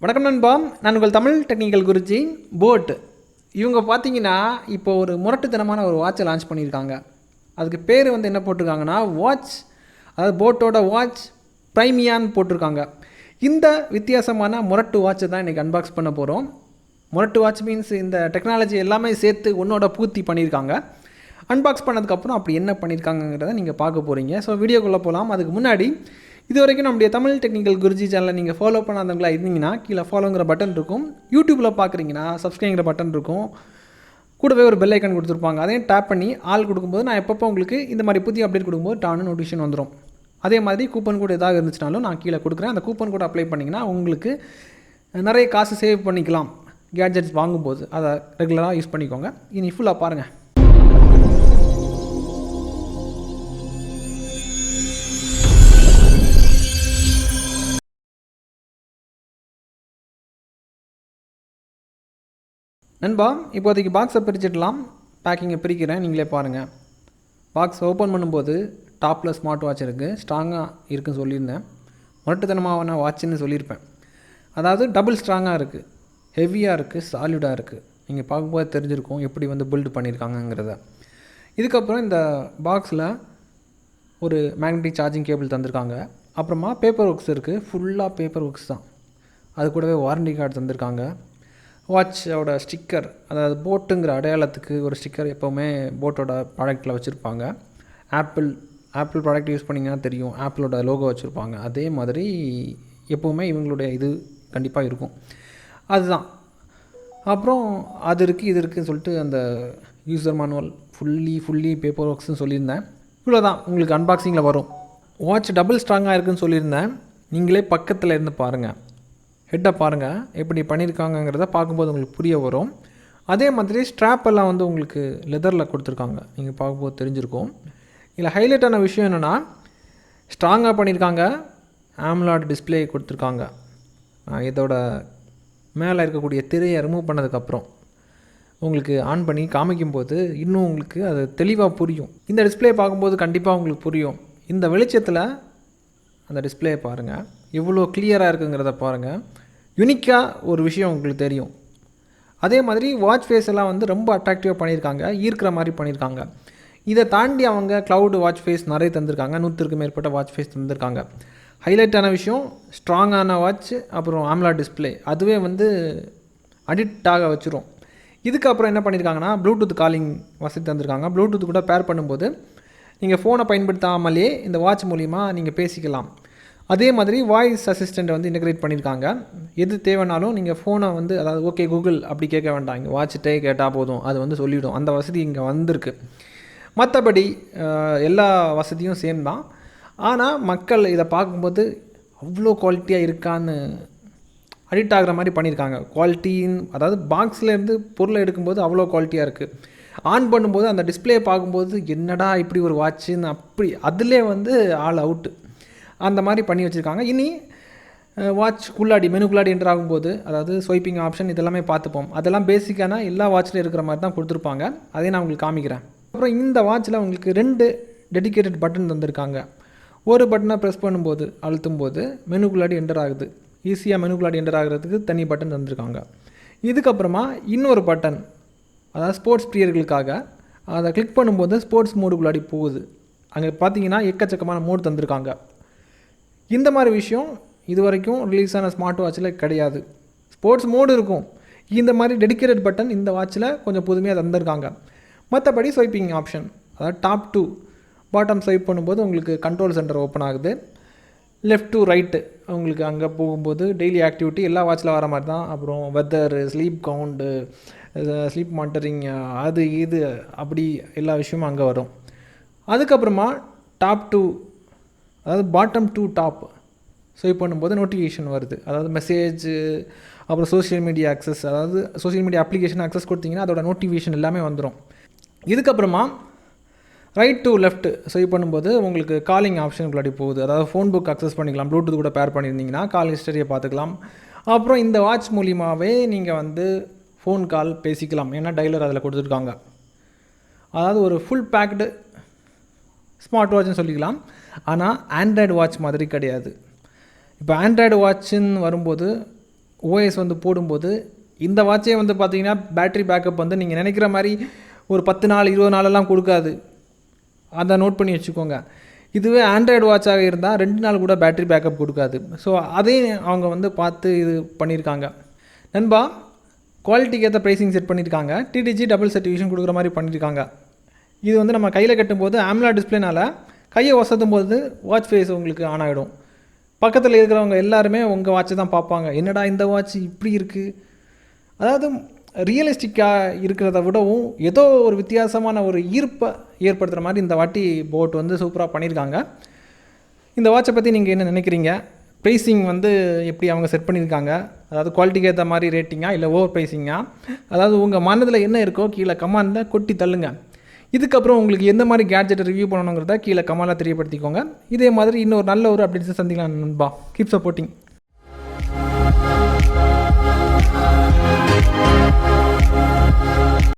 வணக்கம் நண்பா, நான் உங்கள் தமிழ் டெக்னிக்கல் குருஜி போட். இவங்க பார்த்தீங்கன்னா இப்போ ஒரு முரட்டுத்தனமான ஒரு வாட்சை லான்ச் பண்ணியிருக்காங்க. அதுக்கு பேர் வந்து என்ன போட்டிருக்காங்கன்னா வாட்ச், அதாவது போட்டோட வாட்ச் ப்ரைமியான்னு போட்டிருக்காங்க. இந்த வித்தியாசமான முரட்டு வாட்சை தான் இன்றைக்கி அன்பாக்ஸ் பண்ண போகிறோம். முரட்டு வாட்ச் மீன்ஸ் இந்த டெக்னாலஜி எல்லாமே சேர்த்து ஒன்றோட பூர்த்தி பண்ணியிருக்காங்க. அன்பாக்ஸ் பண்ணதுக்கப்புறம் அப்படி என்ன பண்ணியிருக்காங்கிறத நீங்கள் பார்க்க போகிறீங்க. ஸோ வீடியோக்குள்ளே போகலாம். அதுக்கு முன்னாடி இது வரைக்கும் நம்முடைய தமிழ் டெக்னிக்கல் குருஜி சேனலை நீங்கள் ஃபாலோ பண்ணாதவங்களா இருந்தீங்கன்னா கீழே ஃபாலோங்கிற பட்டன் இருக்கும். யூடியூப்பில் பார்க்குறீங்கன்னா சப்ஸ்கிரைங்கிற பட்டன் இருக்கும். கூடவே ஒரு பெல் ஐக்கன் கொடுத்துருப்பாங்க. அதையும் டேப் பண்ணி ஆள் கொடுக்கும்போது நான் எப்பப்போ உங்களுக்கு இந்த மாதிரி புதிய அப்டேட் கொடுக்கும்போது டான்னு நோட்டிஃபிகேஷன் வந்துடும். அதே மாதிரி கூப்பன் கோட் ஏதாவது இருந்துச்சுனாலும் நான் கீழே கொடுக்குறேன். அந்த கூப்பன் கோட் அப்ளை பண்ணிங்கன்னா உங்களுக்கு நிறைய காசு சேவ் பண்ணிக்கலாம் கேட்ஜெட்ஸ் வாங்கும்போது. அதை ரெகுலராக யூஸ் பண்ணிக்கோங்க. இனி ஃபுல்லாக பாருங்கள். நண்பா, இப்போதைக்கு பாக்ஸை பிரிச்சுடலாம். பேக்கிங்கை பிரிக்கிறேன், நீங்களே பாருங்கள். பாக்ஸ் ஓப்பன் பண்ணும்போது டாப்பில் ஸ்மார்ட் வாட்ச் இருக்குது. ஸ்ட்ராங்காக இருக்குதுன்னு சொல்லியிருந்தேன். முரட்டுத்தனமான வாட்சுன்னு சொல்லியிருப்பேன். அதாவது டபுள் ஸ்ட்ராங்காக இருக்குது, ஹெவியாக இருக்குது, சாலிடாக இருக்குது. நீங்கள் பார்க்கும்போது தெரிஞ்சிருக்கும் எப்படி வந்து பில்டு பண்ணியிருக்காங்கங்கிறத. இதுக்கப்புறம் இந்த பாக்ஸில் ஒரு மேக்னெட்டிக் சார்ஜிங் கேபிள் தந்திருக்காங்க. அப்புறமா பேப்பர் ஒர்க்ஸ் இருக்குது. ஃபுல்லாக பேப்பர் ஒர்க்ஸ் தான். அது கூடவே வாரண்டி கார்டு தந்திருக்காங்க. வாட்சோட ஸ்டிக்கர், அதாவது போட்டுங்கிற அடையாளத்துக்கு ஒரு ஸ்டிக்கர் எப்போவுமே போட்டோட ப்ராடக்ட்டில் வச்சுருப்பாங்க. ஆப்பிள் ப்ராடக்ட் யூஸ் பண்ணிங்கன்னா தெரியும், ஆப்பிளோட லோகோ வச்சுருப்பாங்க. அதே மாதிரி எப்போவுமே இவங்களுடைய இது கண்டிப்பாக இருக்கும். அதுதான். அப்புறம் அது இருக்குது இது இருக்குதுன்னு சொல்லிட்டு அந்த யூசர் மேனுவல் ஃபுல்லி பேப்பர் ஒர்க்ஸ்னு சொல்லியிருந்தேன். இவ்வளோ தான் உங்களுக்கு அன்பாக்சிங்கில் வரும். வாட்ச் டபுள் ஸ்ட்ராங்காக இருக்குதுன்னு சொல்லியிருந்தேன். நீங்களே பக்கத்தில் இருந்து பாருங்கள், ஹெட்டை பாருங்கள் எப்படி பண்ணியிருக்காங்கங்கிறத பார்க்கும்போது உங்களுக்கு புரிய வரும். அதே மாதிரி ஸ்ட்ராப் எல்லாம் வந்து உங்களுக்கு லெதரில் கொடுத்துருக்காங்க. நீங்கள் பார்க்கும்போது தெரிஞ்சிருக்கும். இதில் ஹைலைட்டான விஷயம் என்னென்னா ஸ்ட்ராங்காக பண்ணியிருக்காங்க. ஆம்லாட் டிஸ்பிளே கொடுத்துருக்காங்க. இதோட மேலே இருக்கக்கூடிய திரையை ரிமூவ் பண்ணதுக்கப்புறம் உங்களுக்கு ஆன் பண்ணி காமிக்கும்போது இன்னும் உங்களுக்கு அது தெளிவாக புரியும். இந்த டிஸ்பிளே பார்க்கும்போது கண்டிப்பாக உங்களுக்கு புரியும். இந்த வெளிச்சத்தில் அந்த டிஸ்பிளேயை பாருங்கள், எவ்வளோ கிளியராக இருக்குங்கிறத பாருங்கள். யூனிக்காக ஒரு விஷயம் உங்களுக்கு தெரியும். அதே மாதிரி வாட்ச் ஃபேஸ் எல்லாம் வந்து ரொம்ப அட்ராக்டிவாக பண்ணியிருக்காங்க, ஈர்க்கிற மாதிரி பண்ணியிருக்காங்க. இதை தாண்டி அவங்க க்ளவுட் வாட்ச் ஃபேஸ் நிறைய தந்திருக்காங்க. 100க்கும் மேற்பட்ட வாட்ச் ஃபேஸ் தந்திருக்காங்க. ஹைலைட்டான விஷயம் ஸ்ட்ராங்கான வாட்ச், அப்புறம் ஆம்லாட் டிஸ்பிளே, அதுவே வந்து அடிக்ட் ஆக வச்சிரும். இதுக்கப்புறம் என்ன பண்ணியிருக்காங்கன்னா ப்ளூடூத் காலிங் வசதி தந்திருக்காங்க. ப்ளூடூத் கூட பேர் பண்ணும்போது நீங்கள் ஃபோனை பயன்படுத்தாமலே இந்த வாட்ச் மூலிமா நீங்கள் பேசிக்கலாம். அதே மாதிரி வாய்ஸ் அசிஸ்டண்ட்டை வந்து இன்டெகிரேட் பண்ணியிருக்காங்க. எது தேவைனாலும் நீங்கள் ஃபோனை வந்து, அதாவது ஓகே கூகுள் அப்படி கேட்க வேண்டாம், இங்கே வாட்சிட்டே கேட்டால் போதும், அது வந்து சொல்லிவிடும். அந்த வசதி இங்கே வந்திருக்கு. மற்றபடி எல்லா வசதியும் சேம் தான். ஆனால் மக்கள் இதை பார்க்கும்போது அவ்வளோ குவாலிட்டியாக இருக்கான்னு அடிக்ட் ஆகிற மாதிரி பண்ணியிருக்காங்க. குவாலிட்டின்னு, அதாவது பாக்ஸ்லேருந்து பொருளை எடுக்கும்போது அவ்வளோ குவாலிட்டியாக இருக்குது. ஆன் பண்ணும்போது அந்த டிஸ்பிளே பார்க்கும்போது என்னடா இப்படி ஒரு வாட்சுன்னு அப்படி அதிலே வந்து ஆல் அவுட்டு அந்த மாதிரி பண்ணி வச்சுருக்காங்க. இனி வாட்ச்குள்ளாடி மெனுக்குள்ளாடி என்டர் ஆகும்போது, அதாவது ஸ்வைப்பிங் ஆப்ஷன் இதெல்லாமே பார்த்துப்போம். அதெல்லாம் பேசிக்கான எல்லா வாட்சில் இருக்கிற மாதிரி தான் கொடுத்துருப்பாங்க. அதையும் நான் உங்களுக்கு காமிக்கிறேன். அப்புறம் இந்த வாட்சில் உங்களுக்கு 2 டெடிக்கேட்டட் பட்டன் தந்திருக்காங்க. ஒரு பட்டனை ப்ரெஸ் பண்ணும்போது, அழுத்தும் போது மெனுக்குள்ளாடி என்டர் ஆகுது. ஈஸியாக மெனுக்குள்ளாடி என்டர் ஆகிறதுக்கு தனி பட்டன் தந்திருக்காங்க. இதுக்கப்புறமா இன்னொரு பட்டன், அதாவது ஸ்போர்ட்ஸ் பிரியர்களுக்காக, அதை கிளிக் பண்ணும்போது ஸ்போர்ட்ஸ் மோடுக்குள்ளாடி போகுது. அங்கே பார்த்தீங்கன்னா எக்கச்சக்கமான மோடு தந்திருக்காங்க. இந்த மாதிரி விஷயம் இது வரைக்கும் ரிலீஸ் ஆன ஸ்மார்ட் வாட்சில் கிடையாது. ஸ்போர்ட்ஸ் மோடு இருக்கும், இந்த மாதிரி டெடிக்கேட்டட் பட்டன் இந்த வாட்சில் கொஞ்சம் புதுமையாக தந்திருக்காங்க. மற்றபடி ஸ்வைப்பிங் ஆப்ஷன், அதாவது டாப் டு பாட்டம் ஸ்வைப் பண்ணும்போது உங்களுக்கு கண்ட்ரோல் சென்டர் ஓப்பன் ஆகுது. லெஃப்ட் டு ரைட்டு உங்களுக்கு அங்கே போகும்போது டெய்லி ஆக்டிவிட்டி எல்லா வாட்சில் வர மாதிரி தான். அப்புறம் weather, sleep count, sleep monitoring, அது இது அப்படி எல்லா விஷயமும் அங்கே வரும். அதுக்கப்புறமா டாப் டு, அதாவது பாட்டம் டு டாப் ஸ்வைப் பண்ணும்போது நோட்டிஃபிகேஷன் வருது. அதாவது மெசேஜ், அப்புறம் சோஷியல் மீடியா அக்சஸ், அதாவது சோஷியல் மீடியா அப்ளிகேஷன் அக்சஸ் கொடுத்தீங்கன்னா அதோட நோட்டிஃபிகேஷன் எல்லாமே வந்துடும். இதுக்கப்புறமா ரைட் டு லெஃப்ட் ஸ்வைப் பண்ணும்போது உங்களுக்கு காலிங் ஆப்ஷனுக்குள்ளாடி போகுது. அதாவது ஃபோன் புக் அக்சஸ் பண்ணிக்கலாம். ப்ளூடூத் கூட பேர் பண்ணியிருந்தீங்கன்னா கால் ஹிஸ்டரியை பார்த்துக்கலாம். அப்புறம் இந்த வாட்ச் மூலிமாவே நீங்கள் வந்து ஃபோன் கால் பேசிக்கலாம். ஏன்னா டைலர் அதில் கொடுத்துருக்காங்க. அதாவது ஒரு ஃபுல் பேக்டு ஸ்மார்ட் வாட்ச்னு சொல்லிக்கலாம். ஆனால் ஆண்ட்ராய்டு வாட்ச் மாதிரி கிடையாது. இப்போ ஆண்ட்ராய்டு வாட்சுன்னு வரும்போது ஓஎஸ் வந்து போடும்போது இந்த வாட்சே வந்து பார்த்திங்கன்னா பேட்ரி பேக்கப் வந்து நீங்கள் நினைக்கிற மாதிரி ஒரு 10 நாள் 20 நாளெல்லாம் கொடுக்காது. அதை நோட் பண்ணி வச்சுக்கோங்க. இதுவே ஆண்ட்ராய்டு வாட்சாக இருந்தால் 2 நாள் கூட பேட்ரி பேக்கப் கொடுக்காது. ஸோ அதையும் அவங்க வந்து பார்த்து இது பண்ணியிருக்காங்க. நண்பா, குவாலிட்டிக்கு ஏற்ற ப்ரைஸிங் செட் பண்ணியிருக்காங்க. டிடிஜி டபுள் சர்டிஃபிகேஷன் கொடுக்குற மாதிரி பண்ணியிருக்காங்க. இது வந்து நம்ம கையில் கட்டும்போது AMOLED டிஸ்பிளேனால கையை வசத்தும் போது வாட்ச் ஃபேஸ் உங்களுக்கு ஆன் ஆகிடும். பக்கத்தில் இருக்கிறவங்க எல்லாருமே உங்கள் வாட்சை தான் பார்ப்பாங்க. என்னடா இந்த வாட்ச் இப்படி இருக்குது, அதாவது ரியலிஸ்டிக்காக இருக்கிறத விடவும் ஏதோ ஒரு வித்தியாசமான ஒரு ஈர்ப்பை ஏற்படுத்துகிற மாதிரி இந்த வாட்டி போட் வந்து சூப்பராக பண்ணியிருக்காங்க. இந்த வாட்சை பற்றி நீங்கள் என்ன நினைக்கிறீங்க? ப்ரைஸிங் வந்து எப்படி அவங்க செட் பண்ணியிருக்காங்க? அதாவது குவாலிட்டிக்கு ஏற்ற மாதிரி ரேட்டிங்கா இல்லை ஓவர் ப்ரைஸிங்கா? அதாவது உங்கள் மனதில் என்ன இருக்கோ கீழே கமெண்டில் கொட்டி தள்ளுங்க. இதுக்கப்புறம் உங்களுக்கு எந்த மாதிரி கேட்ஜெட்டை ரிவ்யூ பண்ணணுங்கிறத கீழே கமெண்டில் தெரியப்படுத்திக்கோங்க. இதே மாதிரி இன்னொரு நல்ல ஒரு அப்டேட்ஸை சந்திக்கலாம் நண்பா. Keep supporting.